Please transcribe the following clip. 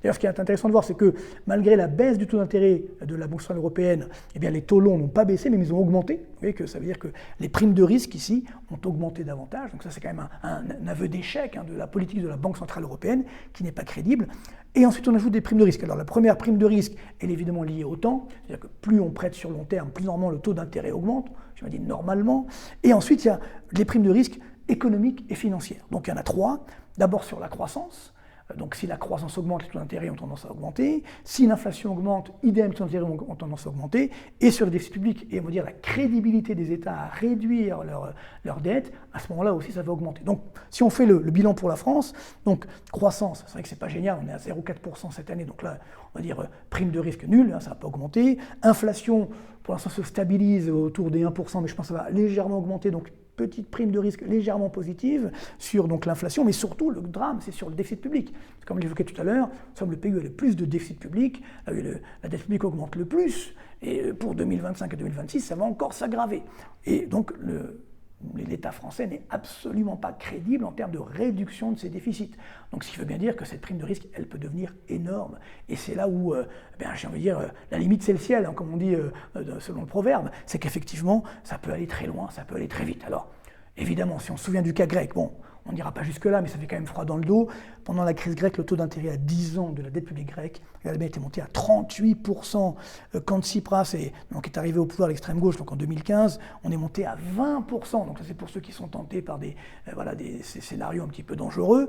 D'ailleurs, ce qui est intéressant de voir, c'est que malgré la baisse du taux d'intérêt de la Banque centrale européenne, eh bien, les taux longs n'ont pas baissé, mais ils ont augmenté. Vous voyez que ça veut dire que les primes de risque ici ont augmenté davantage. Donc ça, c'est quand même un aveu d'échec de la politique de la Banque centrale européenne qui n'est pas crédible. Et ensuite, on ajoute des primes de risque. Alors la première prime de risque, elle est évidemment liée au temps. C'est-à-dire que plus on prête sur long terme, plus normalement le taux d'intérêt augmente. Je me dis normalement. Et ensuite, il y a les primes de risque économiques et financières. Donc il y en a trois. D'abord sur la croissance. Donc si la croissance augmente, les taux d'intérêt ont tendance à augmenter. Si l'inflation augmente, idem, les taux d'intérêt ont tendance à augmenter. Et sur le déficit public, et on va dire la crédibilité des États à réduire leur dette, à ce moment-là aussi, ça va augmenter. Donc si on fait le bilan pour la France, donc croissance, c'est vrai que c'est pas génial, on est à 0,4% cette année, donc là, on va dire prime de risque nulle, ça n'a pas augmenté. Inflation, pour l'instant, se stabilise autour des 1%, mais je pense que ça va légèrement augmenter, donc petite prime de risque légèrement positive sur donc l'inflation, mais surtout le drame, c'est sur le déficit public. Comme l'évoquais tout à l'heure, nous sommes le pays où il y a le plus de déficit public, là où la dette publique augmente le plus, et pour 2025 et 2026, ça va encore s'aggraver. Et donc l'État français n'est absolument pas crédible en termes de réduction de ses déficits. Donc ce qui veut bien dire que cette prime de risque, elle peut devenir énorme. Et c'est là où, j'ai envie de dire, la limite c'est le ciel, comme on dit selon le proverbe, c'est qu'effectivement, ça peut aller très loin, ça peut aller très vite. Alors, évidemment, si on se souvient du cas grec, bon, on n'ira pas jusque-là, mais ça fait quand même froid dans le dos. Pendant la crise grecque, le taux d'intérêt à 10 ans de la dette publique grecque était monté à 38%. Quand Tsipras est arrivé au pouvoir à l'extrême gauche, donc en 2015, on est monté à 20%. Donc ça, c'est pour ceux qui sont tentés par ces scénarios un petit peu dangereux.